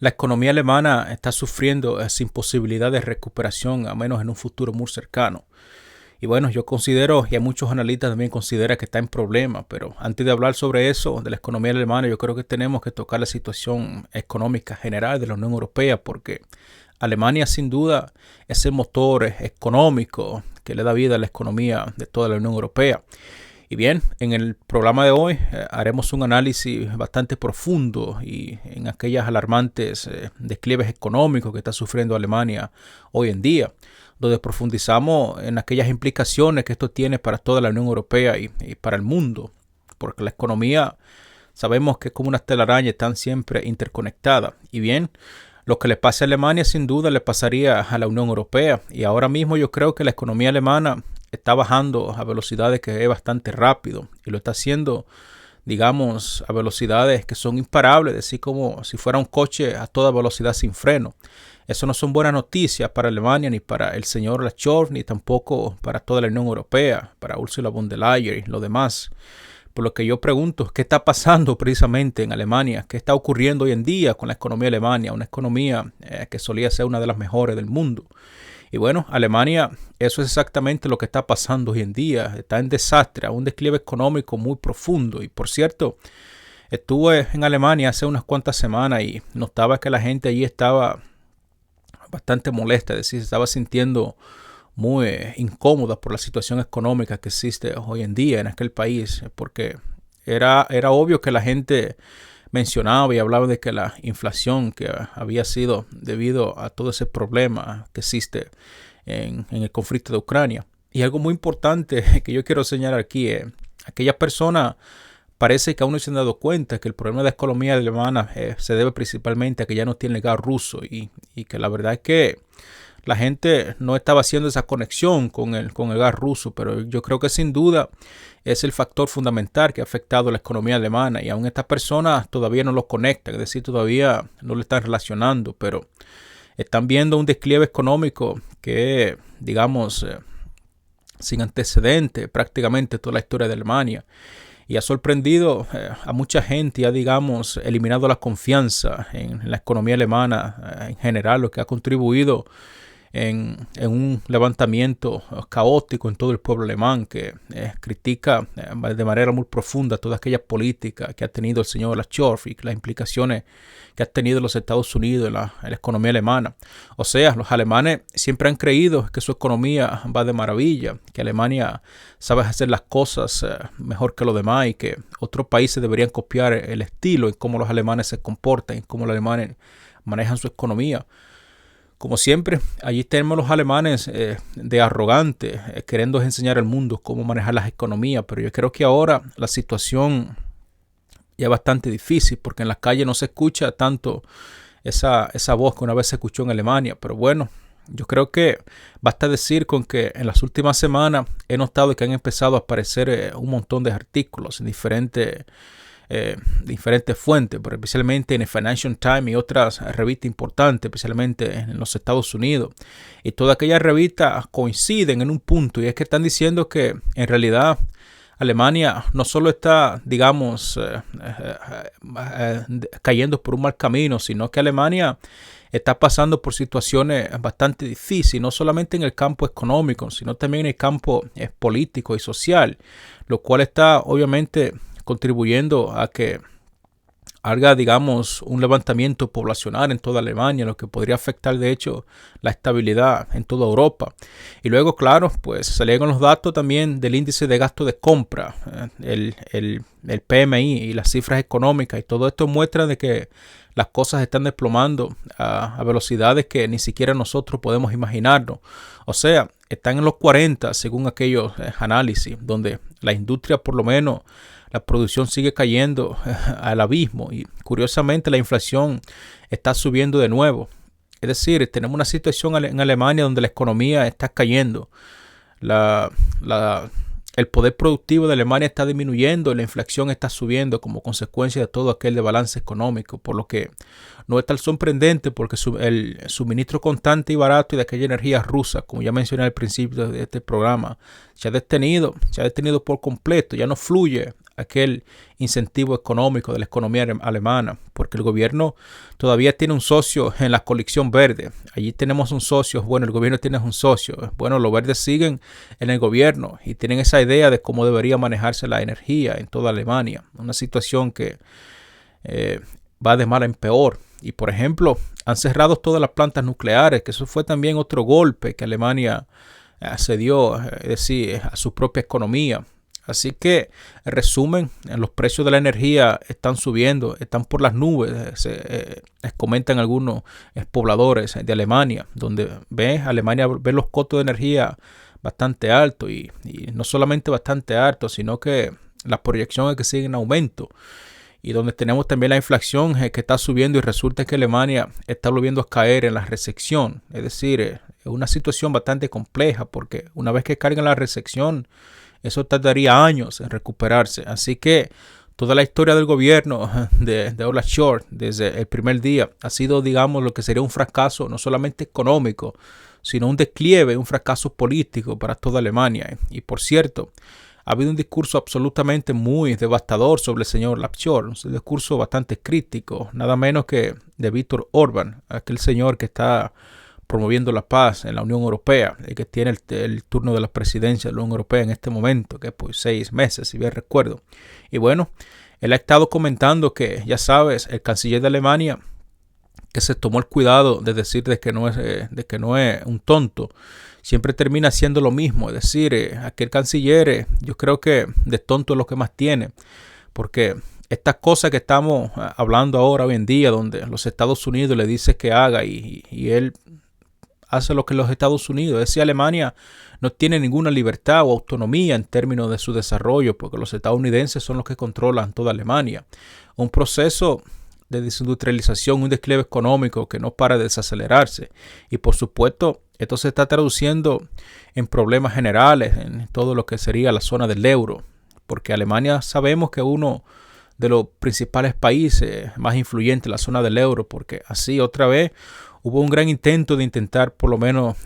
La economía alemana está sufriendo sin posibilidad de recuperación, a menos en un futuro muy cercano. Y bueno, yo considero, y hay muchos analistas también consideran que está en problemas, pero antes de hablar sobre eso, de la economía alemana, yo creo que tenemos que tocar la situación económica general de la Unión Europea, porque Alemania sin duda es el motor económico que le da vida a la economía de toda la Unión Europea. Y bien, en el programa de hoy haremos un análisis bastante profundo y en aquellas alarmantes declives económicos que está sufriendo Alemania hoy en día, donde profundizamos en aquellas implicaciones que esto tiene para toda la Unión Europea y para el mundo, porque la economía sabemos que es como una telaraña, están siempre interconectadas. Y bien, lo que le pase a Alemania sin duda le pasaría a la Unión Europea, y ahora mismo yo creo que la economía alemana está bajando a velocidades que es bastante rápido y lo está haciendo, digamos, a velocidades que son imparables, así como si fuera un coche a toda velocidad sin freno. Eso no son buenas noticias para Alemania, ni para el señor Scholz, ni tampoco para toda la Unión Europea, para Ursula von der Leyen y lo demás. Por lo que yo pregunto, ¿qué está pasando precisamente en Alemania? ¿Qué está ocurriendo hoy en día con la economía alemana? Una economía que solía ser una de las mejores del mundo. Y bueno, Alemania, eso es exactamente lo que está pasando hoy en día. Está en desastre, a un declive económico muy profundo. Y por cierto, estuve en Alemania hace unas cuantas semanas y notaba que la gente allí estaba bastante molesta, es decir, se estaba sintiendo muy incómoda por la situación económica que existe hoy en día en aquel país, porque era obvio que la gente mencionaba y hablaba de que la inflación que había sido debido a todo ese problema que existe en el conflicto de Ucrania. Y algo muy importante que yo quiero señalar aquí es aquellas personas parece que aún no se han dado cuenta que el problema de la economía alemana se debe principalmente a que ya no tiene gas ruso y que la verdad es que la gente no estaba haciendo esa conexión con el gas ruso, pero yo creo que sin duda es el factor fundamental que ha afectado a la economía alemana y aún estas personas todavía no lo conectan, es decir, todavía no lo están relacionando, pero están viendo un declive económico que, digamos, sin antecedente prácticamente toda la historia de Alemania. Y ha sorprendido a mucha gente y ha, digamos, eliminado la confianza en la economía alemana en general, lo que ha contribuido en un levantamiento caótico en todo el pueblo alemán que critica de manera muy profunda toda aquella política que ha tenido el señor Scholz y las implicaciones que ha tenido los Estados Unidos en la economía alemana. O sea, los alemanes siempre han creído que su economía va de maravilla, que Alemania sabe hacer las cosas mejor que los demás y que otros países deberían copiar el estilo en cómo los alemanes se comportan, en cómo los alemanes manejan su economía. Como siempre, allí tenemos los alemanes de arrogantes, queriendo enseñar al mundo cómo manejar las economías, pero yo creo que ahora la situación ya es bastante difícil porque en las calles no se escucha tanto esa voz que una vez se escuchó en Alemania, pero bueno, yo creo que basta decir con que en las últimas semanas he notado que han empezado a aparecer un montón de artículos en diferentes fuentes, pero especialmente en el Financial Times y otras revistas importantes, especialmente en los Estados Unidos. Y todas aquellas revistas coinciden en un punto, y es que están diciendo que en realidad Alemania no solo está, digamos, cayendo por un mal camino, sino que Alemania está pasando por situaciones bastante difíciles, no solamente en el campo económico, sino también en el campo político y social, lo cual está obviamente contribuyendo a que haga, digamos, un levantamiento poblacional en toda Alemania, lo que podría afectar, de hecho, la estabilidad en toda Europa. Y luego, claro, pues salieron los datos también del índice de gasto de compra, el PMI y las cifras económicas, y todo esto muestra de que las cosas están desplomando a velocidades que ni siquiera nosotros podemos imaginarnos. O sea, están en los 40 según aquellos análisis, donde la industria, por lo menos, la producción sigue cayendo al abismo y curiosamente la inflación está subiendo de nuevo. Es decir, tenemos una situación en Alemania donde la economía está cayendo. El poder productivo de Alemania está disminuyendo y la inflación está subiendo como consecuencia de todo aquel desbalance económico, por lo que no es tan sorprendente porque el suministro constante y barato de aquella energía rusa, como ya mencioné al principio de este programa, se ha detenido por completo, ya no fluye aquel incentivo económico de la economía alemana, porque el gobierno todavía tiene un socio en la coalición verde. Allí tenemos un socio, bueno, el gobierno tiene un socio. Bueno, los verdes siguen en el gobierno y tienen esa idea de cómo debería manejarse la energía en toda Alemania. Una situación que va de mal en peor. Y por ejemplo, han cerrado todas las plantas nucleares, que eso fue también otro golpe que Alemania se dio, es decir, a su propia economía. Así que, en resumen, los precios de la energía están subiendo, están por las nubes, comentan algunos pobladores de Alemania, donde Alemania ve los costos de energía bastante altos y no solamente bastante altos, sino que las proyecciones es que siguen en aumento. Y donde tenemos también la inflación que está subiendo y resulta que Alemania está volviendo a caer en la recesión. Es decir, es una situación bastante compleja porque una vez que caiga en la recesión, eso tardaría años en recuperarse. Así que toda la historia del gobierno de Olaf Scholz desde el primer día ha sido, digamos, lo que sería un fracaso no solamente económico, sino un declive, un fracaso político para toda Alemania. Y por cierto, ha habido un discurso absolutamente muy devastador sobre el señor Olaf Scholz, un discurso bastante crítico, nada menos que de Viktor Orbán, aquel señor que está promoviendo la paz en la Unión Europea, y que tiene el turno de la presidencia de la Unión Europea en este momento, que es por 6 meses, si bien recuerdo. Y bueno, él ha estado comentando que, ya sabes, el canciller de Alemania, que se tomó el cuidado de decir de que no es un tonto, siempre termina haciendo lo mismo. Es decir, aquel canciller, yo creo que de tonto es lo que más tiene, porque estas cosas que estamos hablando ahora hoy en día, donde los Estados Unidos le dice que haga y él hace lo que los Estados Unidos. Es decir, Alemania no tiene ninguna libertad o autonomía en términos de su desarrollo, porque los estadounidenses son los que controlan toda Alemania. Un proceso de desindustrialización, un declive económico que no para de desacelerarse. Y por supuesto, esto se está traduciendo en problemas generales en todo lo que sería la zona del euro, porque Alemania sabemos que es uno de los principales países más influyentes en la zona del euro, porque así otra vez hubo un gran intento de intentar por lo menos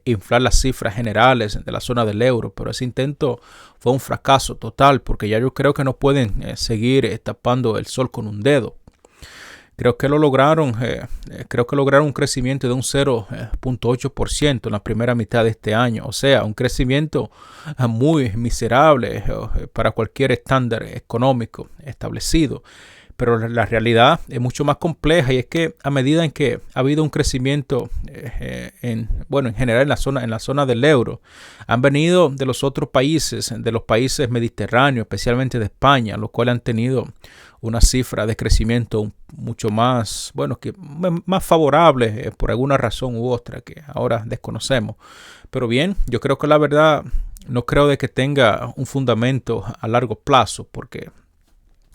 inflar las cifras generales de la zona del euro, pero ese intento fue un fracaso total, porque ya yo creo que no pueden seguir tapando el sol con un dedo. Creo que lograron un crecimiento de un 0.8% en la primera mitad de este año. O sea, un crecimiento muy miserable para cualquier estándar económico establecido. Pero la realidad es mucho más compleja, y es que a medida en que ha habido un crecimiento en general en la zona del euro, han venido de los otros países, de los países mediterráneos, especialmente de España, los cuales han tenido una cifra de crecimiento mucho más, más favorable por alguna razón u otra que ahora desconocemos. Pero bien, yo creo que la verdad no creo de que tenga un fundamento a largo plazo, porque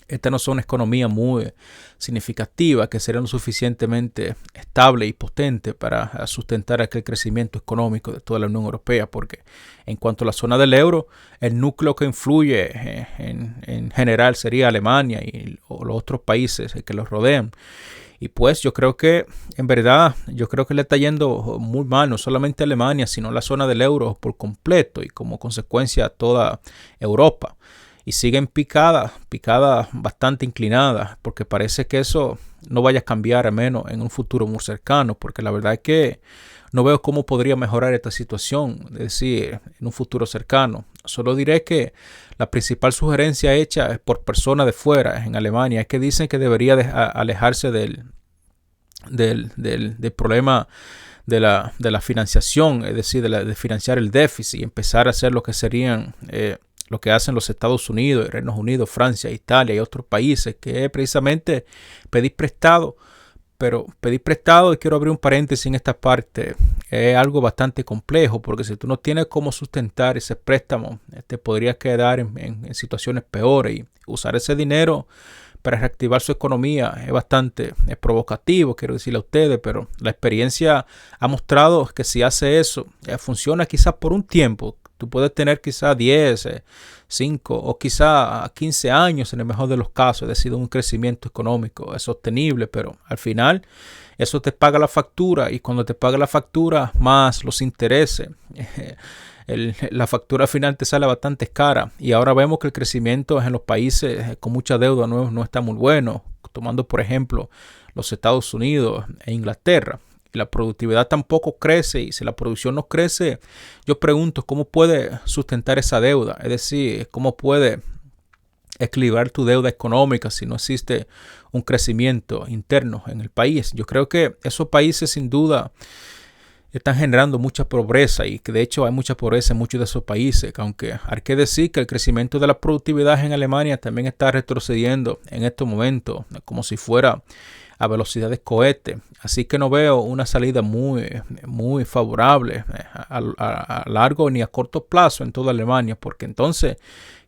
estas no son economías muy significativas que serían lo suficientemente estables y potentes para sustentar aquel crecimiento económico de toda la Unión Europea, porque en cuanto a la zona del euro, el núcleo que influye en general sería Alemania y los otros países que los rodean. Y pues yo creo que, en verdad, le está yendo muy mal, no solamente a Alemania, sino a la zona del euro por completo y como consecuencia a toda Europa. Y siguen picadas bastante inclinadas, porque parece que eso no vaya a cambiar, al menos en un futuro muy cercano, porque la verdad es que no veo cómo podría mejorar esta situación, es decir, en un futuro cercano. Solo diré que la principal sugerencia hecha por personas de fuera en Alemania es que dicen que debería alejarse del problema de la financiación, es decir, de financiar el déficit y empezar a hacer lo que serían lo que hacen los Estados Unidos, el Reino Unido, Francia, Italia y otros países, que es precisamente pedir prestado. Pero pedir prestado, y quiero abrir un paréntesis en esta parte, es algo bastante complejo, porque si tú no tienes cómo sustentar ese préstamo, te podrías quedar en situaciones peores, y usar ese dinero para reactivar su economía es bastante provocativo, quiero decirle a ustedes, pero la experiencia ha mostrado que si hace eso, funciona quizás por un tiempo. Tú puedes tener quizás 10, 5 o quizás 15 años en el mejor de los casos, es decir, un crecimiento económico sostenible, pero al final eso te paga la factura, y cuando te paga la factura más los intereses, la factura final te sale bastante cara. Y ahora vemos que el crecimiento en los países con mucha deuda no está muy bueno, tomando por ejemplo los Estados Unidos e Inglaterra. Y la productividad tampoco crece, y si la producción no crece, yo pregunto cómo puede sustentar esa deuda, es decir, cómo puede equilibrar tu deuda económica si no existe un crecimiento interno en el país. Yo creo que esos países sin duda están generando mucha pobreza, y que de hecho hay mucha pobreza en muchos de esos países, aunque hay que decir que el crecimiento de la productividad en Alemania también está retrocediendo en estos momentos, como si fuera a velocidad de cohete. Así que no veo una salida muy favorable a largo ni a corto plazo en toda Alemania, porque entonces,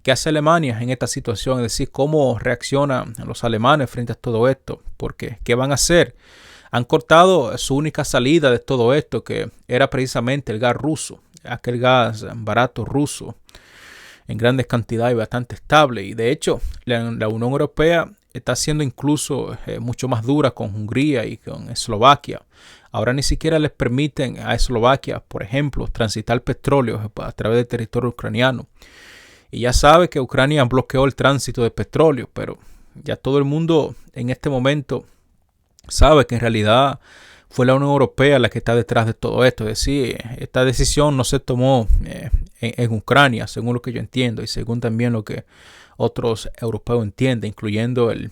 ¿qué hace Alemania en esta situación? Es decir, ¿cómo reaccionan los alemanes frente a todo esto? Porque, ¿qué van a hacer? Han cortado su única salida de todo esto, que era precisamente el gas ruso, aquel gas barato ruso en grandes cantidades y bastante estable. Y de hecho, la Unión Europea está siendo incluso mucho más dura con Hungría y con Eslovaquia. Ahora ni siquiera les permiten a Eslovaquia, por ejemplo, transitar petróleo a través del territorio ucraniano. Y ya sabe que Ucrania bloqueó el tránsito de petróleo, pero ya todo el mundo en este momento sabe que en realidad fue la Unión Europea la que está detrás de todo esto. Es decir, esta decisión no se tomó en Ucrania, según lo que yo entiendo, y según también lo que otros europeos entienden, incluyendo el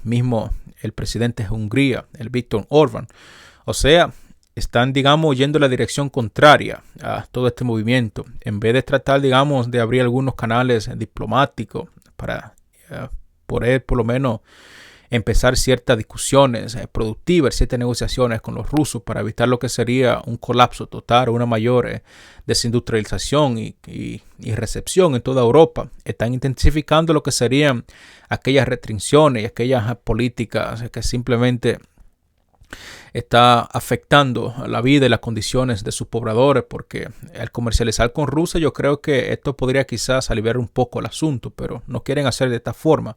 presidente de Hungría, el Viktor Orbán. O sea, están, digamos, yendo en la dirección contraria a todo este movimiento. En vez de tratar, digamos, de abrir algunos canales diplomáticos para poder, por lo menos, empezar ciertas discusiones productivas, ciertas negociaciones con los rusos para evitar lo que sería un colapso total o una mayor desindustrialización y recepción en toda Europa. Están intensificando lo que serían aquellas restricciones y aquellas políticas que simplemente está afectando la vida y las condiciones de sus pobladores, porque al comercializar con Rusia yo creo que esto podría quizás aliviar un poco el asunto, pero no quieren hacer de esta forma.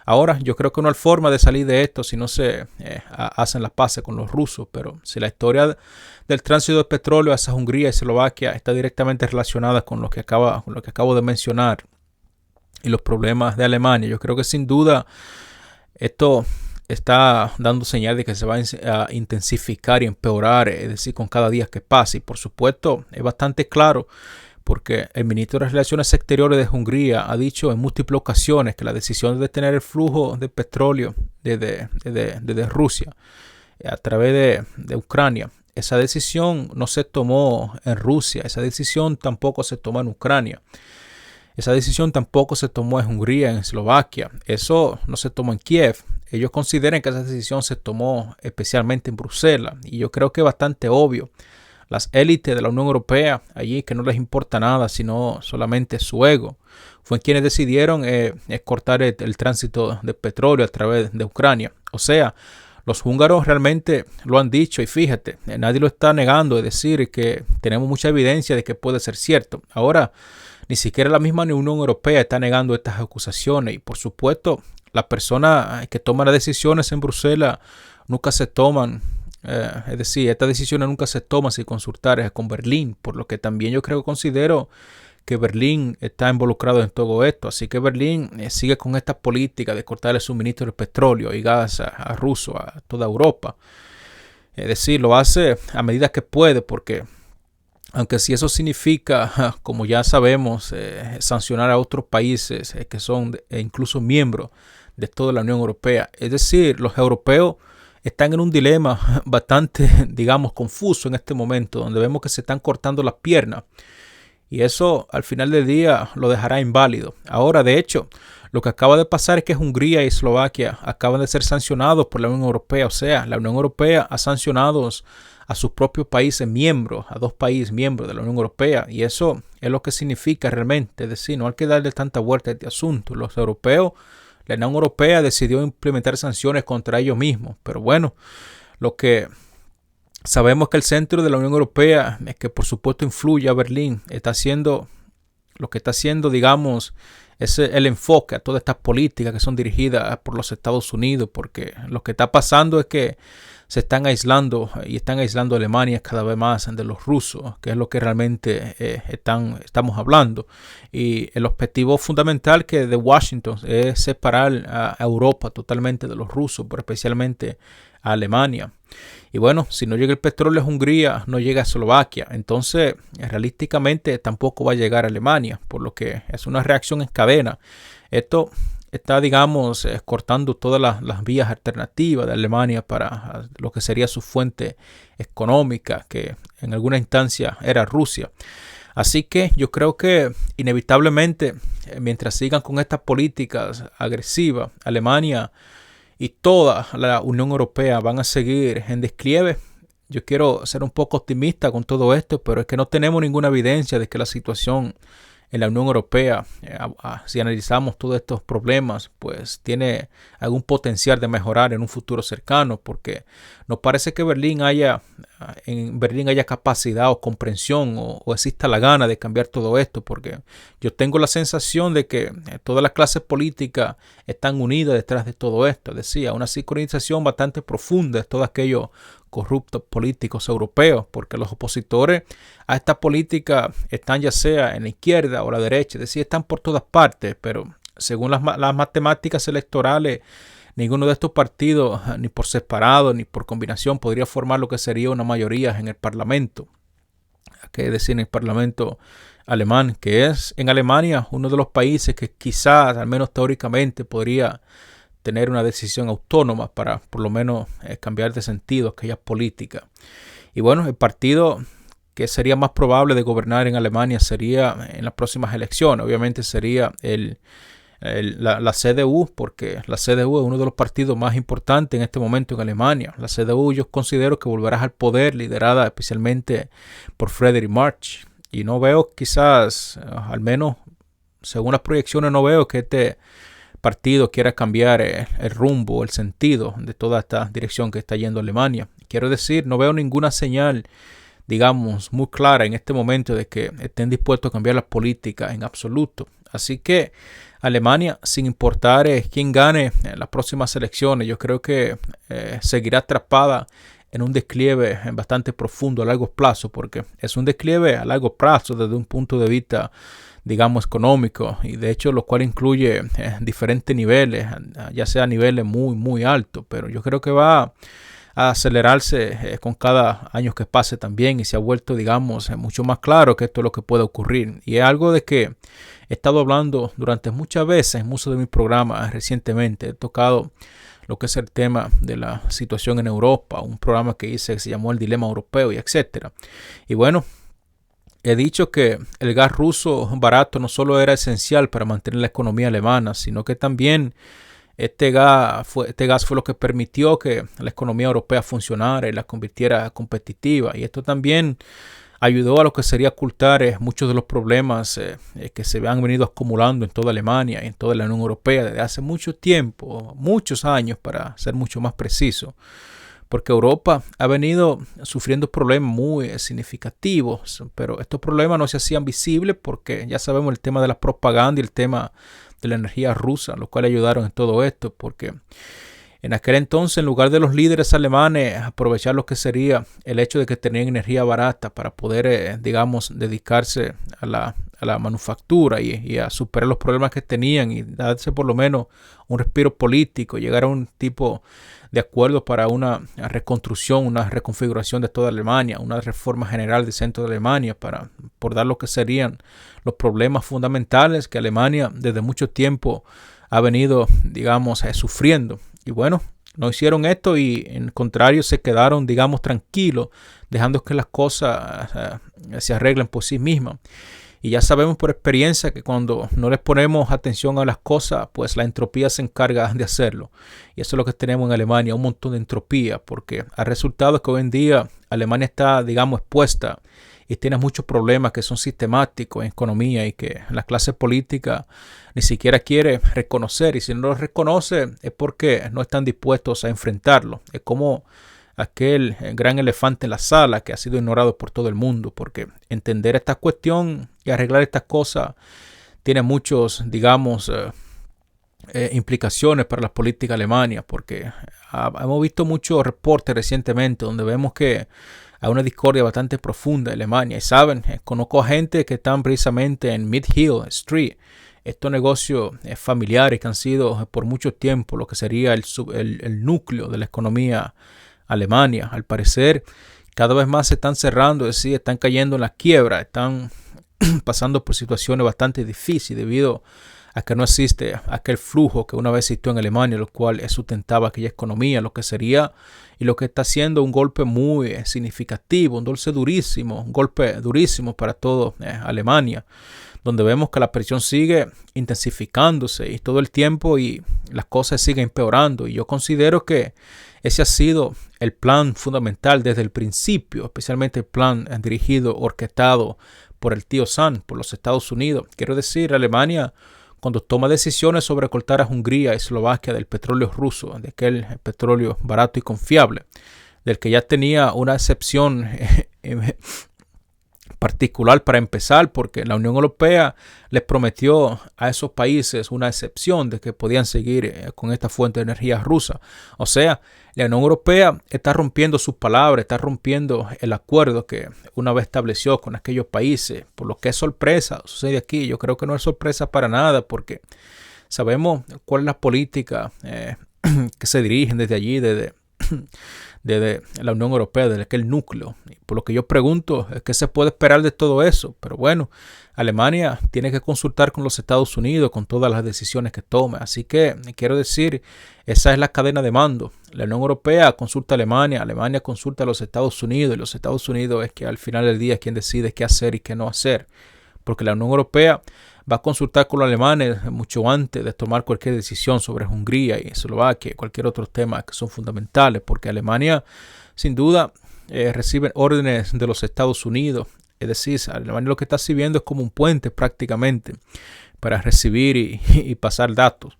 Ahora yo creo que no hay forma de salir de esto si no se hacen las paces con los rusos, pero si la historia del tránsito de petróleo hacia Hungría y Eslovaquia está directamente relacionada con lo que acabo de mencionar y los problemas de Alemania, yo creo que sin duda esto está dando señal de que se va a intensificar y empeorar, es decir, con cada día que pase. Y por supuesto es bastante claro, porque el ministro de Relaciones Exteriores de Hungría ha dicho en múltiples ocasiones que la decisión de detener el flujo de petróleo desde Rusia a través de Ucrania, esa decisión no se tomó en Rusia, esa decisión tampoco se tomó en Ucrania. Esa decisión tampoco se tomó en Hungría, en Eslovaquia. Eso no se tomó en Kiev. Ellos consideran que esa decisión se tomó especialmente en Bruselas. Y yo creo que es bastante obvio. Las élites de la Unión Europea, allí que no les importa nada, sino solamente su ego, fue quienes decidieron cortar el tránsito de petróleo a través de Ucrania. O sea, los húngaros realmente lo han dicho, y fíjate, nadie lo está negando, es decir, que tenemos mucha evidencia de que puede ser cierto. Ahora, ni siquiera la misma Unión Europea está negando estas acusaciones, y por supuesto las personas que toman las decisiones en Bruselas nunca se toman, es decir, estas decisiones nunca se toman sin consultar con Berlín, por lo que también yo considero que Berlín está involucrado en todo esto. Así que Berlín sigue con esta política de cortar el suministro de petróleo y gas a Rusia, a toda Europa. Es decir, lo hace a medida que puede, porque aunque si eso significa, como ya sabemos, sancionar a otros países que son incluso miembros de toda la Unión Europea. Es decir, los europeos están en un dilema bastante, digamos, confuso en este momento, donde vemos que se están cortando las piernas. Y eso al final del día lo dejará inválido. Ahora, de hecho, lo que acaba de pasar es que Hungría y Eslovaquia acaban de ser sancionados por la Unión Europea. O sea, la Unión Europea ha sancionado a sus propios países miembros, a dos países miembros de la Unión Europea. Y eso es lo que significa realmente. Es decir, no hay que darle tanta vuelta a este asunto. Los europeos, la Unión Europea decidió implementar sanciones contra ellos mismos. Pero bueno, lo que sabemos que el centro de la Unión Europea, que por supuesto influye a Berlín, está haciendo lo que está haciendo, digamos, es el enfoque a todas estas políticas que son dirigidas por los Estados Unidos, porque lo que está pasando es que se están aislando y están aislando a Alemania cada vez más de los rusos, que es lo que realmente estamos hablando. Y el objetivo fundamental que de Washington es separar a Europa totalmente de los rusos, pero especialmente a Alemania. Y bueno, si no llega el petróleo a Hungría, no llega a Eslovaquia. Entonces, realísticamente tampoco va a llegar a Alemania, por lo que es una reacción en cadena. Esto está, digamos, cortando todas las vías alternativas de Alemania para lo que sería su fuente económica, que en alguna instancia era Rusia. Así que yo creo que inevitablemente, mientras sigan con estas políticas agresivas, Alemania y toda la Unión Europea van a seguir en desclive. Yo quiero ser un poco optimista con todo esto, pero es que no tenemos ninguna evidencia de que la situación en la Unión Europea, si analizamos todos estos problemas, pues tiene algún potencial de mejorar en un futuro cercano, porque no parece que en Berlín haya capacidad o comprensión o exista la gana de cambiar todo esto, porque yo tengo la sensación de que todas las clases políticas están unidas detrás de todo esto. Decía, una sincronización bastante profunda de todos aquellos corruptos políticos europeos, porque los opositores a esta política están ya sea en la izquierda o la derecha, es decir, están por todas partes, pero según las matemáticas electorales, ninguno de estos partidos, ni por separado ni por combinación, podría formar lo que sería una mayoría en el Parlamento. Hay que decir, en el Parlamento alemán, que es en Alemania uno de los países que quizás, al menos teóricamente, podría tener una decisión autónoma para por lo menos cambiar de sentido aquellas políticas. Y bueno, el partido que sería más probable de gobernar en Alemania sería en las próximas elecciones. Obviamente sería la CDU, porque la CDU es uno de los partidos más importantes en este momento en Alemania. La CDU yo considero que volverá al poder, liderada especialmente por Friedrich Merz. Y no veo quizás, al menos según las proyecciones, no veo que este partido quiera cambiar el rumbo, el sentido de toda esta dirección que está yendo Alemania. Quiero decir, no veo ninguna señal, digamos, muy clara en este momento de que estén dispuestos a cambiar las políticas en absoluto. Así que Alemania, sin importar quién gane en las próximas elecciones, yo creo que seguirá atrapada en un declive bastante profundo a largo plazo, porque es un declive a largo plazo desde un punto de vista, digamos, económico, y de hecho lo cual incluye diferentes niveles, ya sea niveles muy, muy altos, pero yo creo que va a acelerarse con cada año que pase también, y se ha vuelto, digamos, mucho más claro que esto es lo que puede ocurrir, y es algo de que he estado hablando durante muchas veces en muchos de mis programas recientemente. He tocado lo que es el tema de la situación en Europa, un programa que hice que se llamó El Dilema Europeo y etcétera. Y bueno, he dicho que el gas ruso barato no solo era esencial para mantener la economía alemana, sino que también este gas fue lo que permitió que la economía europea funcionara y la convirtiera competitiva. Y esto también ayudó a lo que sería ocultar muchos de los problemas que se han venido acumulando en toda Alemania y en toda la Unión Europea desde hace mucho tiempo, muchos años para ser mucho más preciso. Porque Europa ha venido sufriendo problemas muy significativos, pero estos problemas no se hacían visibles porque ya sabemos el tema de la propaganda y el tema de la energía rusa, los cuales ayudaron en todo esto, porque en aquel entonces, en lugar de los líderes alemanes aprovechar lo que sería el hecho de que tenían energía barata para poder, digamos, dedicarse a la manufactura y a superar los problemas que tenían y darse por lo menos un respiro político, llegar a un tipo de acuerdo para una reconstrucción, una reconfiguración de toda Alemania, una reforma general del centro de Alemania por dar lo que serían los problemas fundamentales que Alemania desde mucho tiempo ha venido, digamos, sufriendo. Y bueno, no hicieron esto y en contrario se quedaron, digamos, tranquilos, dejando que las cosas se arreglen por sí mismas. Y ya sabemos por experiencia que cuando no les ponemos atención a las cosas, pues la entropía se encarga de hacerlo. Y eso es lo que tenemos en Alemania, un montón de entropía, porque el resultado es que hoy en día Alemania está, digamos, expuesta y tiene muchos problemas que son sistemáticos en economía y que la clase política ni siquiera quiere reconocer. Y si no lo reconoce es porque no están dispuestos a enfrentarlo. Es como aquel gran elefante en la sala que ha sido ignorado por todo el mundo, porque entender esta cuestión y arreglar estas cosas tiene muchos, digamos, implicaciones para la política alemana, porque hemos visto muchos reportes recientemente donde vemos que hay una discordia bastante profunda en Alemania. Y saben, conozco a gente que están precisamente en Mid-Hill Street, estos negocios familiares que han sido por mucho tiempo lo que sería el núcleo de la economía alemana. Al parecer, cada vez más se están cerrando, es decir, están cayendo en la quiebra, están pasando por situaciones bastante difíciles debido a que no existe aquel flujo que una vez existió en Alemania, lo cual sustentaba aquella economía, lo que sería y lo que está siendo un golpe muy significativo, un golpe durísimo para toda Alemania, donde vemos que la presión sigue intensificándose y todo el tiempo y las cosas siguen empeorando. Y yo considero que ese ha sido el plan fundamental desde el principio, especialmente el plan dirigido, orquestado por el tío Sam, por los Estados Unidos. Quiero decir, Alemania, cuando toma decisiones sobre cortar a Hungría y Eslovaquia del petróleo ruso, de aquel petróleo barato y confiable, del que ya tenía una excepción particular para empezar, porque la Unión Europea les prometió a esos países una excepción de que podían seguir con esta fuente de energía rusa. O sea, la Unión Europea está rompiendo sus palabras, está rompiendo el acuerdo que una vez estableció con aquellos países, por lo que es sorpresa, sucede aquí. Yo creo que no es sorpresa para nada, porque sabemos cuál es la política que se dirigen desde allí, desde la Unión Europea, de aquel núcleo. Y por lo que yo pregunto, ¿qué se puede esperar de todo eso? Pero bueno, Alemania tiene que consultar con los Estados Unidos con todas las decisiones que tome. Así que quiero decir, esa es la cadena de mando. La Unión Europea consulta a Alemania, Alemania consulta a los Estados Unidos y los Estados Unidos es que al final del día es quien decide qué hacer y qué no hacer. Porque la Unión Europea va a consultar con los alemanes mucho antes de tomar cualquier decisión sobre Hungría y Eslovaquia y cualquier otro tema que son fundamentales, porque Alemania sin duda recibe órdenes de los Estados Unidos. Es decir, Alemania lo que está sirviendo es como un puente prácticamente para recibir y pasar datos.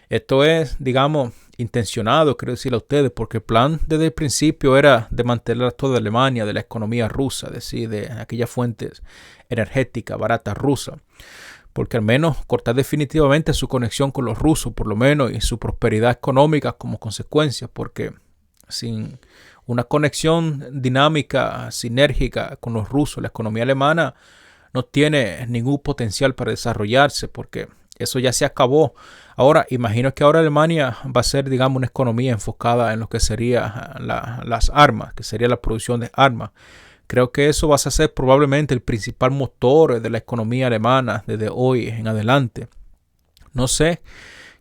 Esto es, digamos, intencionado, quiero decirle a ustedes, porque el plan desde el principio era de mantener toda Alemania de la economía rusa, es decir, de aquellas fuentes energéticas baratas rusas, porque al menos cortar definitivamente su conexión con los rusos, por lo menos, y su prosperidad económica como consecuencia, porque sin una conexión dinámica, sinérgica con los rusos, la economía alemana no tiene ningún potencial para desarrollarse, porque eso ya se acabó. Ahora, imagino que ahora Alemania va a ser, digamos, una economía enfocada en lo que sería las armas, que sería la producción de armas. Creo que eso va a ser probablemente el principal motor de la economía alemana desde hoy en adelante. No sé,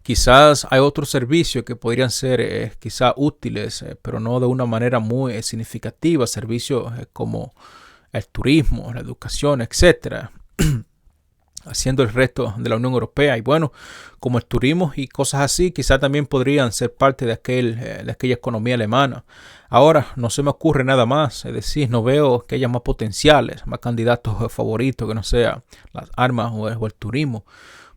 quizás hay otros servicios que podrían ser quizás útiles, pero no de una manera muy significativa. Servicios como el turismo, la educación, etcétera, haciendo el resto de la Unión Europea. Y bueno, como el turismo y cosas así, quizás también podrían ser parte de aquella economía alemana. Ahora, no se me ocurre nada más, es decir, no veo que haya más potenciales, más candidatos favoritos que no sea las armas o el turismo,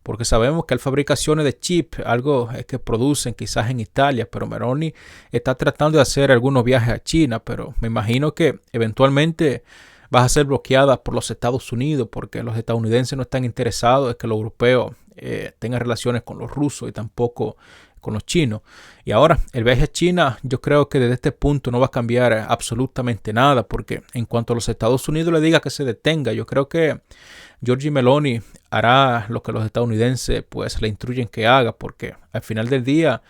porque sabemos que hay fabricaciones de chips, algo que producen quizás en Italia, pero Meloni está tratando de hacer algunos viajes a China, pero me imagino que eventualmente va a ser bloqueada por los Estados Unidos, porque los estadounidenses no están interesados en que los europeos tengan relaciones con los rusos y tampoco con los chinos. Y ahora, el viaje a China, yo creo que desde este punto no va a cambiar absolutamente nada, porque en cuanto a los Estados Unidos le diga que se detenga, yo creo que Giorgia Meloni hará lo que los estadounidenses pues le instruyen que haga, porque al final del día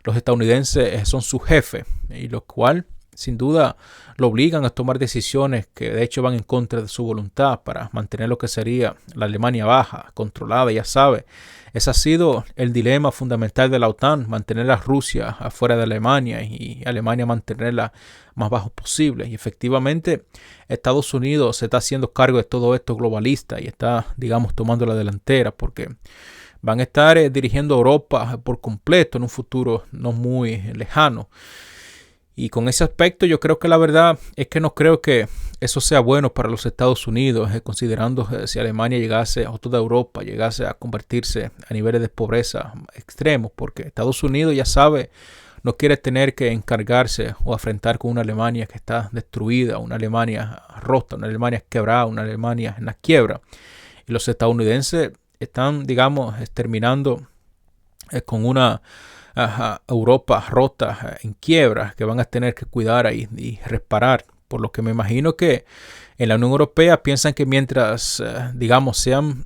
los estadounidenses son su jefe, y lo cual sin duda lo obligan a tomar decisiones que de hecho van en contra de su voluntad para mantener lo que sería la Alemania baja, controlada, ya sabe. Ese ha sido el dilema fundamental de la OTAN, mantener a Rusia afuera de Alemania y Alemania mantenerla más bajo posible. Y efectivamente Estados Unidos se está haciendo cargo de todo esto globalista y está, digamos, tomando la delantera, porque van a estar dirigiendo Europa por completo en un futuro no muy lejano. Y con ese aspecto yo creo que la verdad es que no creo que eso sea bueno para los Estados Unidos, considerando si Alemania llegase o toda Europa llegase a convertirse a niveles de pobreza extremos, porque Estados Unidos ya sabe, no quiere tener que encargarse o afrontar con una Alemania que está destruida, una Alemania rota, una Alemania quebrada, una Alemania en la quiebra. Y los estadounidenses están, digamos, terminando con una Europa rota, en quiebra, que van a tener que cuidar y reparar. Por lo que me imagino que en la Unión Europea piensan que mientras, digamos, sean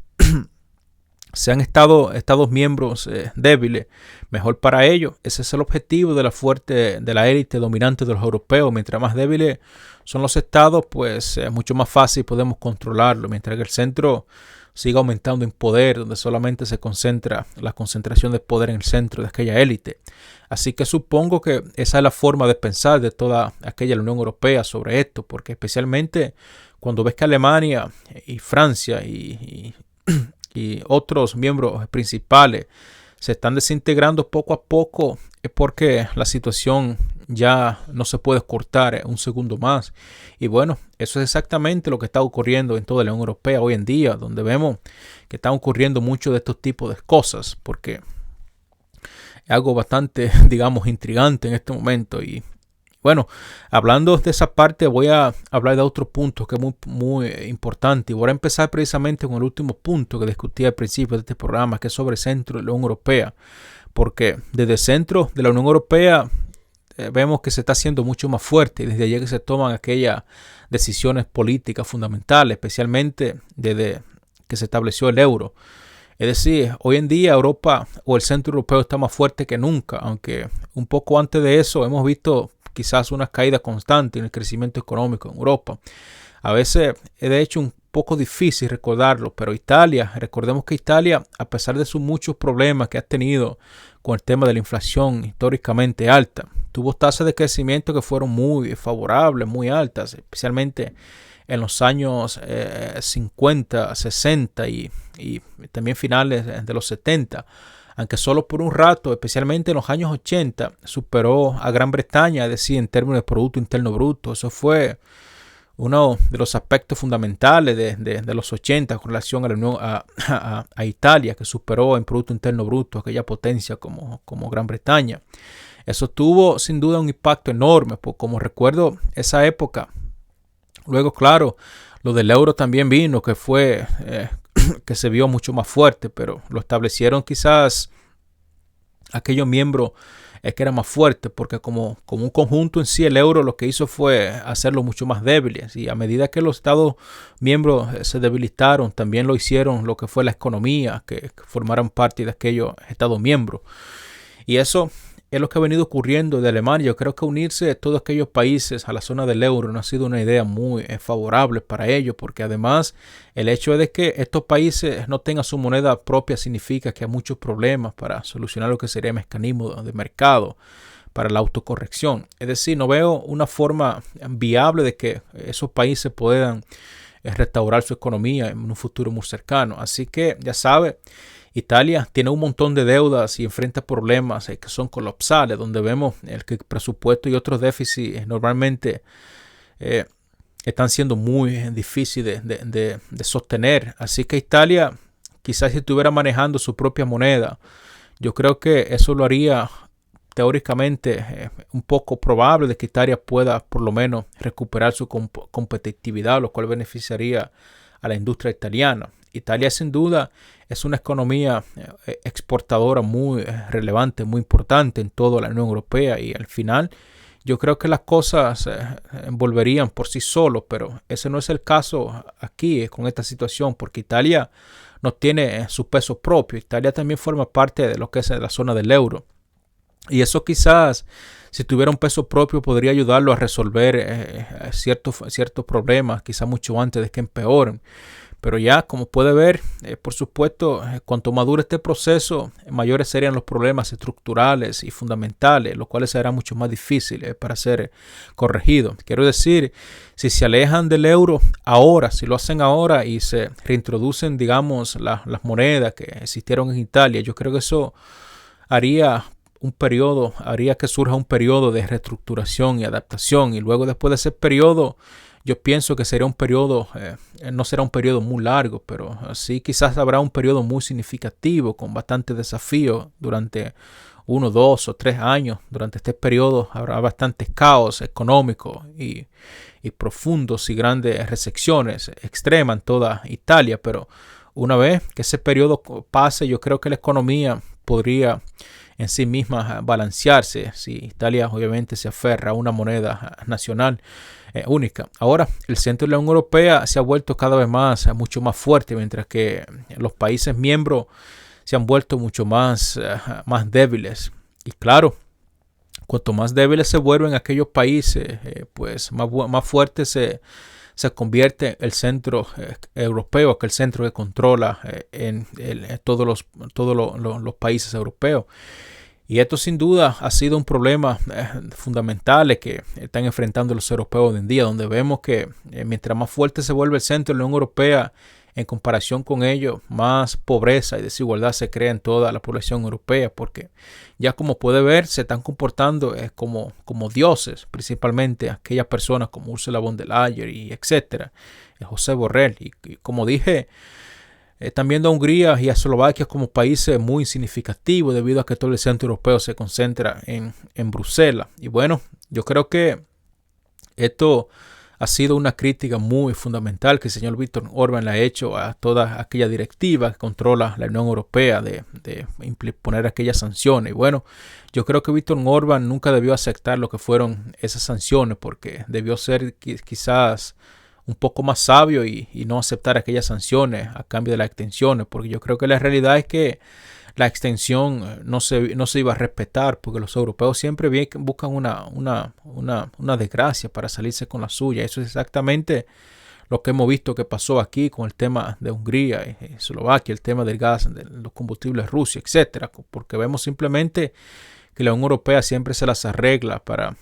estados miembros débiles, mejor para ellos. Ese es el objetivo de la élite dominante de los europeos. Mientras más débiles son los estados, pues mucho más fácil podemos controlarlo. Mientras que el centro siga aumentando en poder, donde solamente se concentra la concentración de poder en el centro de aquella élite. Así que supongo que esa es la forma de pensar de toda aquella Unión Europea sobre esto, porque especialmente cuando ves que Alemania y Francia y otros miembros principales se están desintegrando poco a poco, es porque la situación ya no se puede cortar un segundo más. Y bueno, eso es exactamente lo que está ocurriendo en toda la Unión Europea hoy en día, donde vemos que están ocurriendo muchos de estos tipos de cosas, porque es algo bastante, digamos, intrigante en este momento. Y bueno, hablando de esa parte, voy a hablar de otro punto que es muy importante. Y voy a empezar precisamente con el último punto que discutí al principio de este programa, que es sobre el centro de la Unión Europea. Porque desde el centro de la Unión Europea vemos que se está haciendo mucho más fuerte. Desde allí que se toman aquellas decisiones políticas fundamentales, especialmente desde que se estableció el euro. Es decir, hoy en día Europa o el centro europeo está más fuerte que nunca, aunque un poco antes de eso hemos visto quizás una caída constante en el crecimiento económico en Europa. A veces es de hecho un poco difícil recordarlo, pero recordemos que Italia, a pesar de sus muchos problemas que ha tenido con el tema de la inflación históricamente alta, tuvo tasas de crecimiento que fueron muy favorables, muy altas, especialmente en los años 50, 60 y también finales de los 70, aunque solo por un rato, especialmente en los años 80, superó a Gran Bretaña, es decir, en términos de Producto Interno Bruto. Eso fue uno de los aspectos fundamentales de los 80 con relación a Italia, que superó en Producto Interno Bruto aquella potencia como Gran Bretaña. Eso tuvo sin duda un impacto enorme, pues como recuerdo esa época. Luego, claro, lo del euro también vino, que fue que se vio mucho más fuerte, pero lo establecieron quizás aquellos miembros que eran más fuertes, porque como un conjunto en sí el euro lo que hizo fue hacerlo mucho más débiles, y a medida que los estados miembros se debilitaron, también lo hicieron lo que fue la economía, que formaran parte de aquellos estados miembros. Y eso es lo que ha venido ocurriendo de Alemania. Yo creo que unirse a todos aquellos países a la zona del euro no ha sido una idea muy favorable para ellos, porque además el hecho de que estos países no tengan su moneda propia significa que hay muchos problemas para solucionar lo que sería el mecanismo de mercado para la autocorrección. Es decir, no veo una forma viable de que esos países puedan restaurar su economía en un futuro muy cercano. Así que ya sabe, Italia tiene un montón de deudas y enfrenta problemas que son colapsales, donde vemos que el presupuesto y otros déficits normalmente están siendo muy difíciles de sostener. Así que Italia, quizás si estuviera manejando su propia moneda, yo creo que eso lo haría teóricamente un poco probable de que Italia pueda por lo menos recuperar su competitividad, lo cual beneficiaría a la industria italiana. Italia sin duda es una economía exportadora muy relevante, muy importante en toda la Unión Europea, y al final yo creo que las cosas volverían por sí solos, pero ese no es el caso aquí con esta situación, porque Italia no tiene su peso propio. Italia también forma parte de lo que es la zona del euro, y eso quizás, si tuviera un peso propio, podría ayudarlo a resolver ciertos problemas, quizás mucho antes de que empeoren. Pero ya, como puede ver, por supuesto, cuanto madure este proceso, mayores serían los problemas estructurales y fundamentales, los cuales serán mucho más difíciles para ser corregidos. Quiero decir, si se alejan del euro ahora, si lo hacen ahora y se reintroducen, digamos, las monedas que existieron en Italia, yo creo que eso haría que surja un periodo de reestructuración y adaptación, y luego después de ese periodo, yo pienso que sería un periodo, no será un periodo muy largo, pero sí quizás habrá un periodo muy significativo con bastantes desafíos durante 1, 2 o 3 años. Durante este periodo habrá bastantes caos económicos y profundos y grandes recessiones extremas en toda Italia, pero una vez que ese periodo pase, yo creo que la economía podría en sí misma balancearse si Italia obviamente se aferra a una moneda nacional única. Ahora, el centro de la Unión Europea se ha vuelto cada vez mucho más fuerte, mientras que los países miembros se han vuelto mucho más débiles. Y claro, cuanto más débiles se vuelven aquellos países, pues más fuerte se convierte el centro europeo, aquel centro que controla todos los países europeos. Y esto sin duda ha sido un problema fundamental que están enfrentando los europeos hoy en día, donde vemos que mientras más fuerte se vuelve el centro de la Unión Europea, en comparación con ello, más pobreza y desigualdad se crea en toda la población europea, porque ya como puede ver, se están comportando como dioses, principalmente aquellas personas como Ursula von der Leyen y etcétera, José Borrell. Y como dije, también a Hungría y a Eslovaquia como países muy significativos debido a que todo el centro europeo se concentra en Bruselas. Y bueno, yo creo que esto ha sido una crítica muy fundamental que el señor Víctor Orbán le ha hecho a toda aquella directiva que controla la Unión Europea de imponer aquellas sanciones. Y bueno, yo creo que Víctor Orbán nunca debió aceptar lo que fueron esas sanciones, porque debió ser quizás un poco más sabio y no aceptar aquellas sanciones a cambio de las extensiones, porque yo creo que la realidad es que la extensión no se iba a respetar, porque los europeos siempre buscan una desgracia para salirse con la suya. Eso es exactamente lo que hemos visto que pasó aquí con el tema de Hungría y Eslovaquia, el tema del gas, de los combustibles rusos, etcétera, porque vemos simplemente que la Unión Europea siempre se las arregla para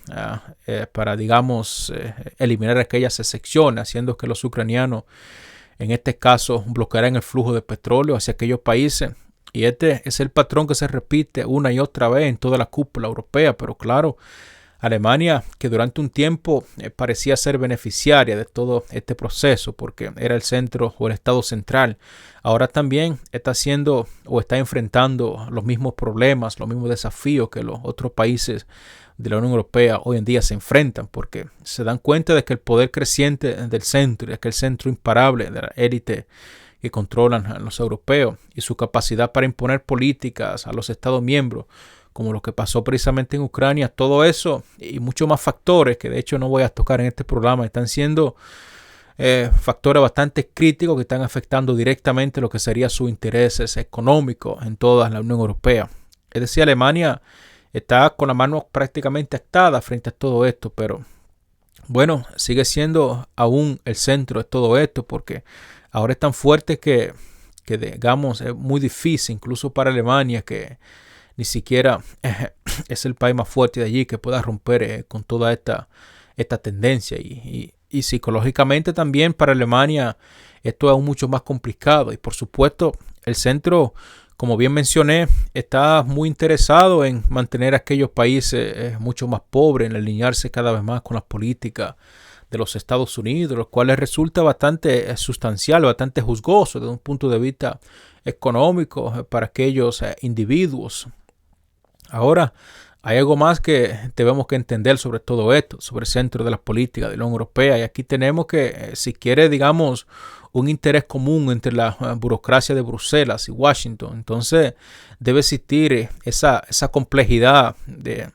digamos, eliminar aquellas excepciones, haciendo que los ucranianos, en este caso, bloquearan el flujo de petróleo hacia aquellos países. Y este es el patrón que se repite una y otra vez en toda la cúpula europea. Pero claro, Alemania, que durante un tiempo parecía ser beneficiaria de todo este proceso porque era el centro o el estado central, ahora también está haciendo o está enfrentando los mismos problemas, los mismos desafíos que los otros países de la Unión Europea hoy en día se enfrentan, porque se dan cuenta de que el poder creciente del centro, de que el centro imparable de la élite que controlan a los europeos y su capacidad para imponer políticas a los Estados miembros, como lo que pasó precisamente en Ucrania, todo eso y muchos más factores que de hecho no voy a tocar en este programa, están siendo factores bastante críticos que están afectando directamente lo que serían sus intereses económicos en toda la Unión Europea. Es decir, Alemania está con la mano prácticamente atada frente a todo esto, pero bueno, sigue siendo aún el centro de todo esto, porque ahora es tan fuerte que digamos, es muy difícil, incluso para Alemania, que ni siquiera es el país más fuerte de allí, que pueda romper con toda esta tendencia. Y psicológicamente también para Alemania esto es aún mucho más complicado. Y por supuesto, el centro, como bien mencioné, está muy interesado en mantener a aquellos países mucho más pobres, en alinearse cada vez más con las políticas de los Estados Unidos, lo cual resulta bastante sustancial, bastante juzgoso desde un punto de vista económico para aquellos individuos. Ahora, hay algo más que tenemos que entender sobre todo esto, sobre el centro de las políticas de la Unión Europea, y aquí tenemos que, si quiere, digamos, un interés común entre la burocracia de Bruselas y Washington, entonces debe existir esa complejidad de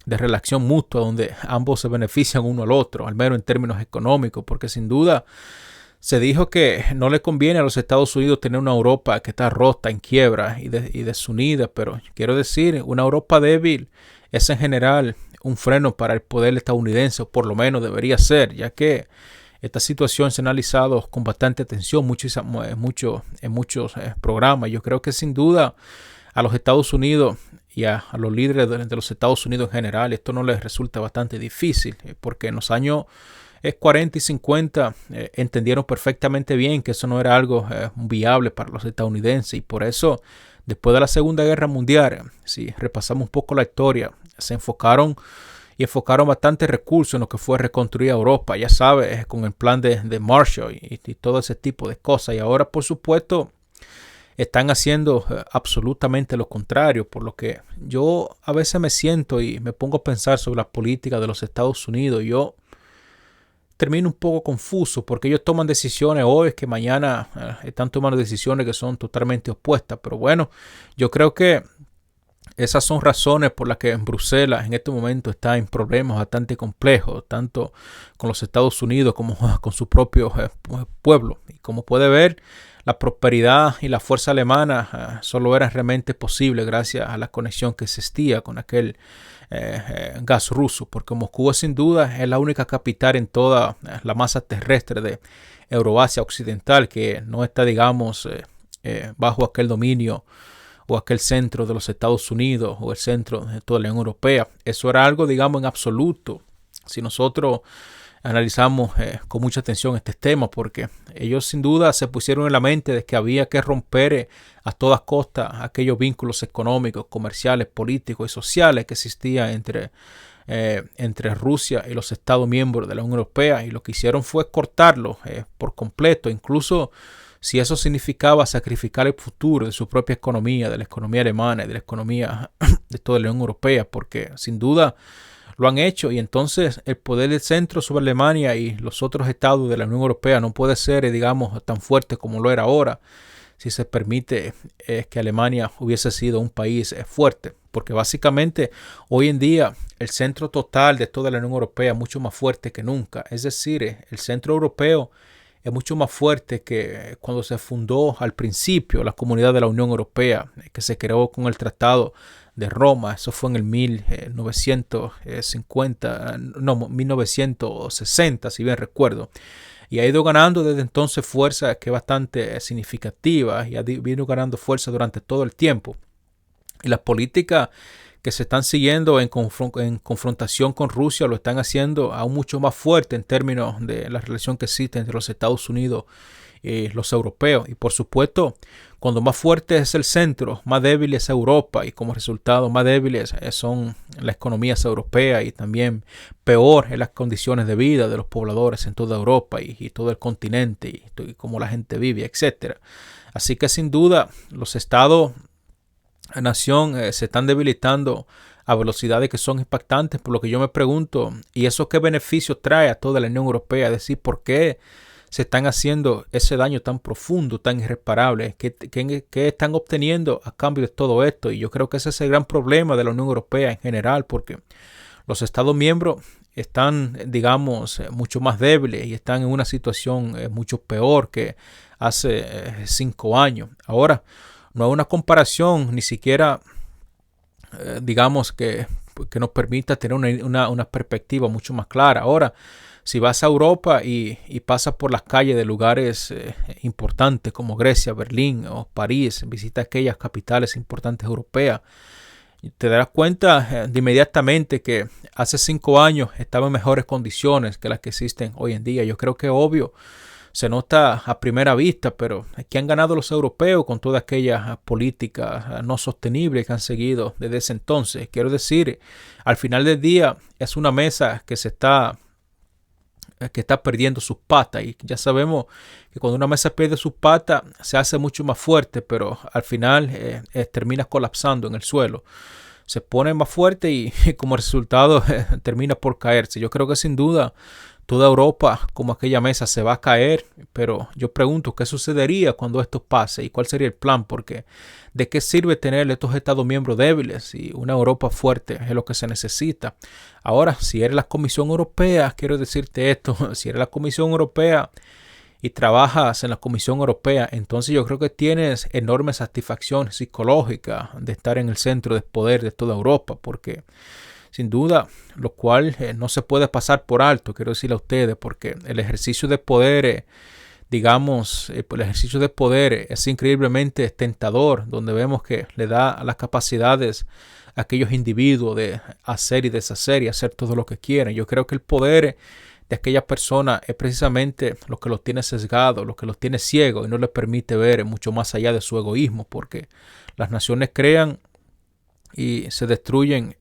relación mutua donde ambos se benefician uno al otro, al menos en términos económicos, porque sin duda se dijo que no le conviene a los Estados Unidos tener una Europa que está rota, en quiebra y desunida, pero quiero decir, una Europa débil es en general un freno para el poder estadounidense, o por lo menos debería ser, ya que esta situación se ha analizado con bastante atención en muchos programas. Yo creo que sin duda a los Estados Unidos y a los líderes de los Estados Unidos en general esto no les resulta bastante difícil, porque en los años 40 y 50 entendieron perfectamente bien que eso no era algo viable para los estadounidenses, y por eso después de la Segunda Guerra Mundial, si repasamos un poco la historia, se enfocaron bastante recursos en lo que fue reconstruir Europa, ya sabes, con el plan de Marshall y todo ese tipo de cosas. Y ahora, por supuesto, están haciendo absolutamente lo contrario, por lo que yo a veces me siento y me pongo a pensar sobre la política de los Estados Unidos. Yo termina un poco confuso porque ellos toman decisiones hoy que mañana están tomando decisiones que son totalmente opuestas. Pero bueno, yo creo que esas son razones por las que en Bruselas en este momento está en problemas bastante complejos, tanto con los Estados Unidos como con su propio pueblo. Y como puede ver, la prosperidad y la fuerza alemana solo era realmente posible gracias a la conexión que existía con aquel gas ruso, porque Moscú sin duda es la única capital en toda la masa terrestre de Euroasia Occidental que no está, digamos, bajo aquel dominio o aquel centro de los Estados Unidos o el centro de toda la Unión Europea. Eso era algo, digamos, en absoluto. Si nosotros analizamos con mucha atención este tema, porque ellos sin duda se pusieron en la mente de que había que romper a todas costas aquellos vínculos económicos, comerciales, políticos y sociales que existían entre Rusia y los Estados miembros de la Unión Europea, y lo que hicieron fue cortarlo por completo, incluso si eso significaba sacrificar el futuro de su propia economía, de la economía alemana y de la economía de toda la Unión Europea, porque sin duda lo han hecho, y entonces el poder del centro sobre Alemania y los otros estados de la Unión Europea no puede ser, digamos, tan fuerte como lo era ahora, si se permite que Alemania hubiese sido un país fuerte, porque básicamente hoy en día el centro total de toda la Unión Europea es mucho más fuerte que nunca. Es decir, el centro europeo es mucho más fuerte que cuando se fundó al principio la Comunidad de la Unión Europea, que se creó con el Tratado de Roma. Eso fue en el 1960, si bien recuerdo. Y ha ido ganando desde entonces fuerza que es bastante significativa, y ha ido ganando fuerza durante todo el tiempo. Y las políticas que se están siguiendo en confrontación con Rusia lo están haciendo aún mucho más fuerte en términos de la relación que existe entre los Estados Unidos y los europeos. Y por supuesto, cuando más fuerte es el centro, más débil es Europa, y como resultado más débiles son las economías europeas, y también peor en las condiciones de vida de los pobladores en toda Europa y todo el continente, y cómo la gente vive, etc. Así que sin duda los estados nación se están debilitando a velocidades que son impactantes, por lo que yo me pregunto, ¿y eso qué beneficio trae a toda la Unión Europea? Es decir, ¿por qué se están haciendo ese daño tan profundo, tan irreparable? ¿Qué están obteniendo a cambio de todo esto? Y yo creo que ese es el gran problema de la Unión Europea en general, porque los Estados miembros están, digamos, mucho más débiles y están en una situación mucho peor que hace 5 años. Ahora, no hay una comparación, ni siquiera, digamos, que nos permita tener una perspectiva mucho más clara. Ahora, si vas a Europa y pasas por las calles de lugares importantes como Grecia, Berlín o París, visita aquellas capitales importantes europeas, te darás cuenta de inmediatamente que hace 5 años estaban en mejores condiciones que las que existen hoy en día. Yo creo que obvio, se nota a primera vista, pero que han ganado los europeos con todas aquellas políticas no sostenibles que han seguido desde ese entonces. Quiero decir, al final del día es una mesa que está perdiendo sus patas, y ya sabemos que cuando una mesa pierde sus patas se hace mucho más fuerte, pero al final termina colapsando en el suelo. Se pone más fuerte y como resultado termina por caerse. Yo creo que sin duda toda Europa, como aquella mesa, se va a caer, pero yo pregunto qué sucedería cuando esto pase y cuál sería el plan, porque ¿de qué sirve tener estos Estados miembros débiles si una Europa fuerte es lo que se necesita? Ahora, si eres la Comisión Europea, quiero decirte esto, si eres la Comisión Europea y trabajas en la Comisión Europea, entonces yo creo que tienes enorme satisfacción psicológica de estar en el centro de poder de toda Europa, porque sin duda, lo cual no se puede pasar por alto, quiero decirle a ustedes, porque el ejercicio de poder, digamos, el ejercicio de poder es increíblemente tentador, donde vemos que le da las capacidades a aquellos individuos de hacer y deshacer y hacer todo lo que quieren. Yo creo que el poder de aquella persona es precisamente lo que los tiene sesgados, lo que los tiene ciegos y no les permite ver mucho más allá de su egoísmo, porque las naciones crean y se destruyen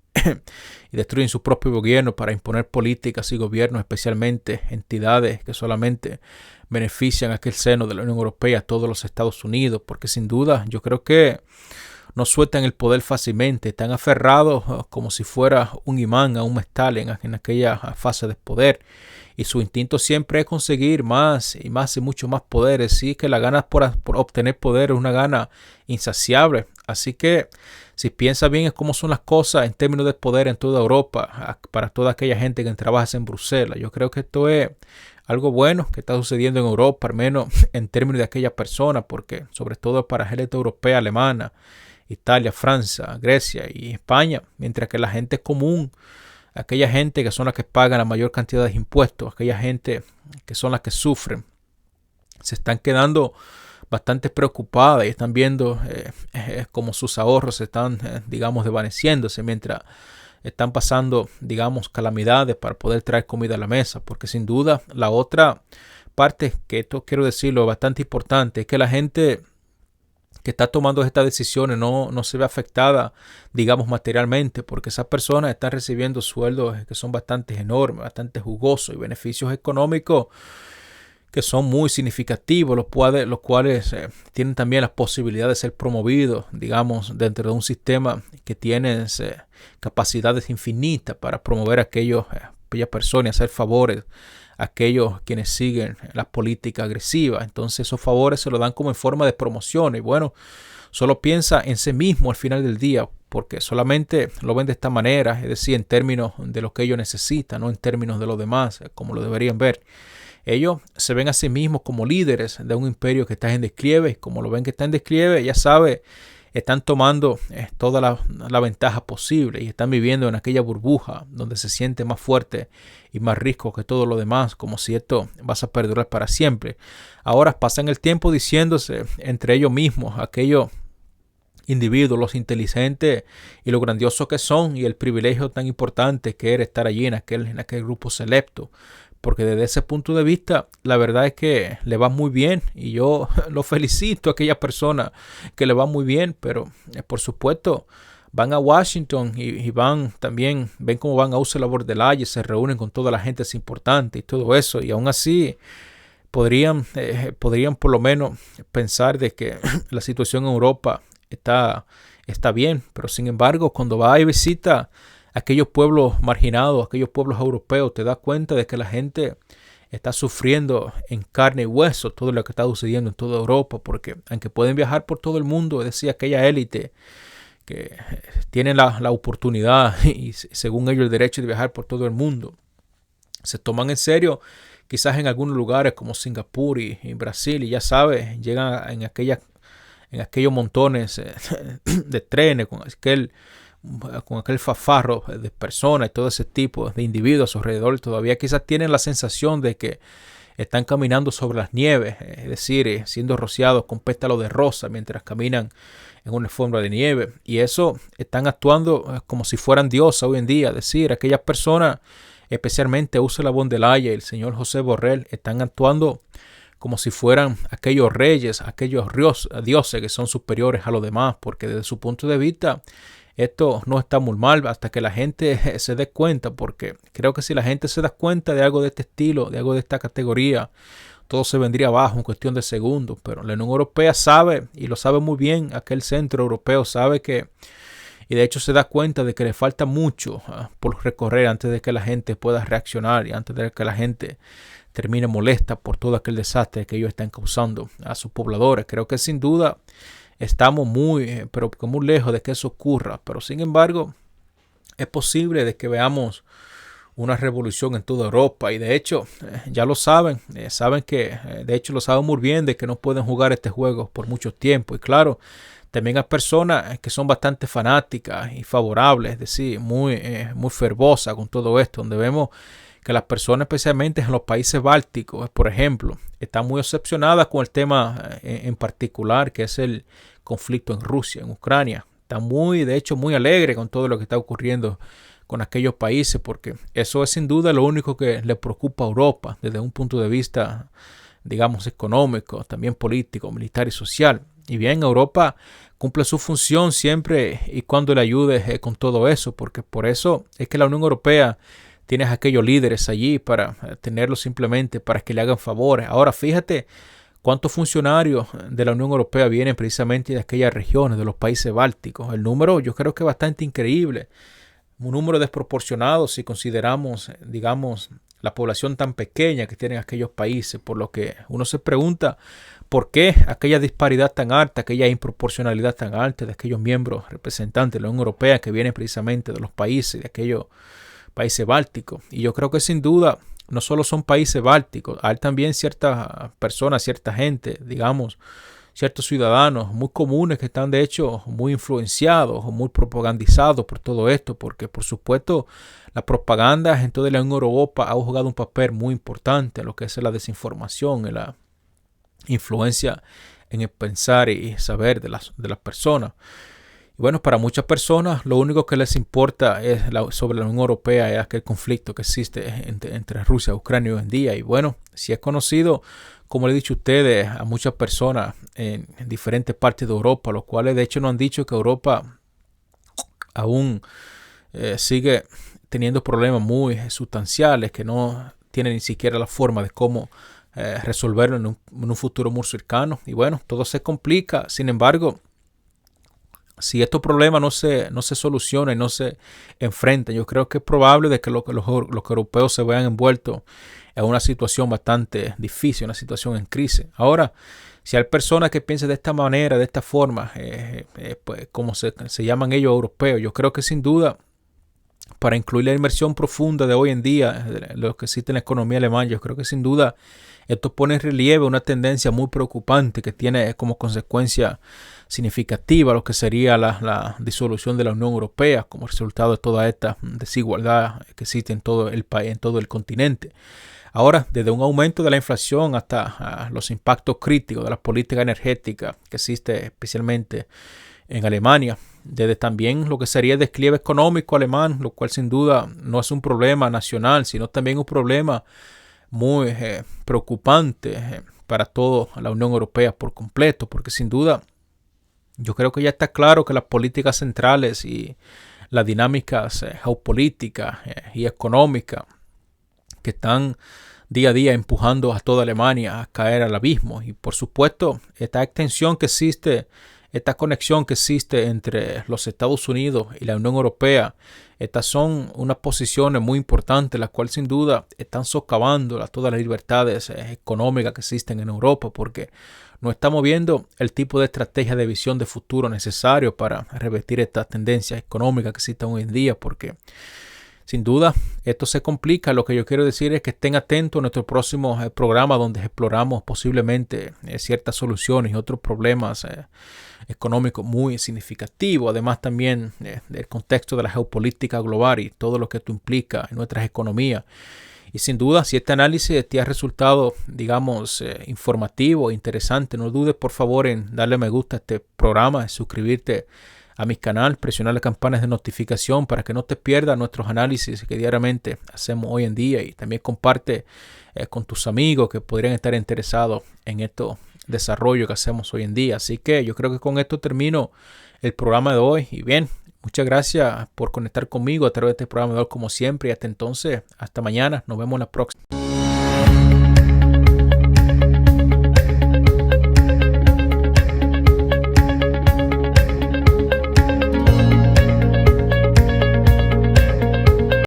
y destruyen su propio gobierno para imponer políticas y gobiernos, especialmente entidades que solamente benefician a aquel seno de la Unión Europea, a todos los Estados Unidos, porque sin duda yo creo que no sueltan el poder fácilmente, están aferrados como si fuera un imán a un metal en aquella fase de poder. Y su instinto siempre es conseguir más y más y mucho más poder. Es decir, que la gana por obtener poder es una gana insaciable. Así que si piensa bien es cómo son las cosas en términos de poder en toda Europa, para toda aquella gente que trabaja en Bruselas. Yo creo que esto es algo bueno que está sucediendo en Europa, al menos en términos de aquellas personas, porque sobre todo para gente europea, alemana, Italia, Francia, Grecia y España, mientras que la gente común, aquella gente que son las que pagan la mayor cantidad de impuestos, aquella gente que son las que sufren, se están quedando bastante preocupadas y están viendo como sus ahorros están, digamos, desvaneciéndose mientras están pasando, digamos, calamidades para poder traer comida a la mesa, porque sin duda la otra parte, que esto quiero decirlo, bastante importante, es que la gente que está tomando estas decisiones no se ve afectada, digamos, materialmente, porque esas personas están recibiendo sueldos que son bastante enormes, bastante jugosos y beneficios económicos que son muy significativos, los cuales tienen también la posibilidad de ser promovidos, digamos, dentro de un sistema que tiene capacidades infinitas para promover a aquellas personas, hacer favores a aquellos quienes siguen las políticas agresivas. Entonces esos favores se lo dan como en forma de promoción y bueno, solo piensa en sí mismo al final del día, porque solamente lo ven de esta manera, es decir, en términos de lo que ellos necesitan, no en términos de los demás, como lo deberían ver. Ellos se ven a sí mismos como líderes de un imperio que está en desclive, y como lo ven que está en desclive, ya sabe, están tomando toda la ventaja posible y están viviendo en aquella burbuja donde se siente más fuerte y más rico que todo lo demás, como si esto va a perdurar para siempre. Ahora pasan el tiempo diciéndose entre ellos mismos, aquellos individuos, los inteligentes y lo grandiosos que son y el privilegio tan importante que era estar allí en aquel grupo selecto. Porque desde ese punto de vista, la verdad es que le va muy bien y yo lo felicito a aquella persona que le va muy bien, pero por supuesto van a Washington y van también, ven cómo van a Ursula von der Leyen, se reúnen con toda la gente es importante y todo eso, y aún así podrían por lo menos pensar de que la situación en Europa está bien, pero sin embargo cuando va y visita aquellos pueblos marginados, aquellos pueblos europeos, te das cuenta de que la gente está sufriendo en carne y hueso todo lo que está sucediendo en toda Europa, porque aunque pueden viajar por todo el mundo, es decir, aquella élite que tienen la oportunidad y según ellos el derecho de viajar por todo el mundo, se toman en serio quizás en algunos lugares como Singapur y Brasil, y ya sabes, llegan en aquellos montones de trenes con aquel fafarro de personas y todo ese tipo de individuos alrededor, todavía quizás tienen la sensación de que están caminando sobre las nieves, es decir, siendo rociados con pétalos de rosa mientras caminan en una alfombra de nieve, y eso están actuando como si fueran dioses hoy en día, es decir, aquellas personas, especialmente Ursula von der Leyen y el señor José Borrell, están actuando como si fueran aquellos reyes, aquellos dioses que son superiores a los demás, porque desde su punto de vista esto no está muy mal hasta que la gente se dé cuenta, porque creo que si la gente se da cuenta de algo de este estilo, de algo de esta categoría, todo se vendría abajo en cuestión de segundos. Pero la Unión Europea sabe, y lo sabe muy bien, aquel centro europeo sabe que, y de hecho se da cuenta de que le falta mucho por recorrer antes de que la gente pueda reaccionar y antes de que la gente termine molesta por todo aquel desastre que ellos están causando a sus pobladores. Creo que sin duda estamos muy lejos de que eso ocurra, pero sin embargo es posible de que veamos una revolución en toda Europa, y de hecho ya lo saben, de hecho lo saben muy bien de que no pueden jugar este juego por mucho tiempo. Y claro, también hay personas que son bastante fanáticas y favorables, es decir, muy fervosas con todo esto, donde vemos que las personas, especialmente en los países bálticos, por ejemplo, están muy obsesionadas con el tema en particular, que es el conflicto en Rusia, en Ucrania. Están de hecho, muy alegres con todo lo que está ocurriendo con aquellos países, porque eso es sin duda lo único que le preocupa a Europa desde un punto de vista, digamos, económico, también político, militar y social. Y bien, Europa cumple su función siempre y cuando le ayude con todo eso, porque por eso es que la Unión Europea tienes aquellos líderes allí para tenerlos simplemente para que le hagan favores. Ahora fíjate ¿Cuántos funcionarios de la Unión Europea vienen precisamente de aquellas regiones, de los países bálticos? El número yo creo que es bastante increíble. Un número desproporcionado si consideramos, digamos, la población tan pequeña que tienen aquellos países, por lo que uno se pregunta por qué aquella disparidad tan alta, aquella improporcionalidad tan alta de aquellos miembros representantes de la Unión Europea que vienen precisamente de los países, de aquellos países bálticos. Y yo creo que sin duda no solo son países bálticos, hay también ciertas personas, cierta gente, digamos, ciertos ciudadanos muy comunes que están de hecho muy influenciados o muy propagandizados por todo esto, porque por supuesto la propaganda en toda la Unión Europea ha jugado un papel muy importante en lo que es la desinformación, en la influencia en el pensar y saber de las personas. Y bueno, para muchas personas lo único que les importa sobre la Unión Europea es aquel conflicto que existe entre Rusia y Ucrania hoy en día. Y bueno, si es conocido, como le he dicho a ustedes, a muchas personas en diferentes partes de Europa, los cuales de hecho nos han dicho que Europa aún sigue teniendo problemas muy sustanciales que no tienen ni siquiera la forma de cómo resolverlo en un futuro muy cercano. Y bueno, todo se complica. Sin embargo, si estos problemas no se solucionan y no se enfrentan, yo creo que es probable de que los europeos se vean envueltos en una situación bastante difícil, una situación en crisis. Ahora, si hay personas que piensan de esta manera, de esta forma, pues como se llaman ellos europeos, yo creo que sin duda, para incluir la inversión profunda de hoy en día, de lo que existe en la economía alemana, yo creo que sin duda esto pone en relieve una tendencia muy preocupante que tiene como consecuencia significativa lo que sería la disolución de la Unión Europea como resultado de toda esta desigualdad que existe en todo el país, en todo el continente. Ahora, desde un aumento de la inflación hasta los impactos críticos de la política energética que existe especialmente en Alemania, desde también lo que sería el despliegue económico alemán, lo cual sin duda no es un problema nacional, sino también un problema muy preocupante para toda la Unión Europea por completo, porque sin duda yo creo que ya está claro que las políticas centrales y las dinámicas geopolíticas y económicas que están día a día empujando a toda Alemania a caer al abismo. Y por supuesto, esta extensión que existe, esta conexión que existe entre los Estados Unidos y la Unión Europea, estas son unas posiciones muy importantes, las cuales sin duda están socavando todas las libertades económicas que existen en Europa, porque no estamos viendo el tipo de estrategia de visión de futuro necesario para revertir estas tendencias económicas que existen hoy en día, porque sin duda, esto se complica. Lo que yo quiero decir es que estén atentos a nuestro próximo programa donde exploramos posiblemente ciertas soluciones y otros problemas económicos muy significativos. Además también del contexto de la geopolítica global y todo lo que esto implica en nuestras economías. Y sin duda, si este análisis te ha resultado, digamos, informativo e interesante, no dudes por favor en darle me gusta a este programa, en suscribirte a mi canal, presionar las campanas de notificación para que no te pierdas nuestros análisis que diariamente hacemos hoy en día, y también comparte con tus amigos que podrían estar interesados en estos desarrollos que hacemos hoy en día. Así que yo creo que con esto termino el programa de hoy. Y bien, muchas gracias por conectar conmigo a través de este programa de hoy como siempre, y hasta entonces, hasta mañana, nos vemos la próxima.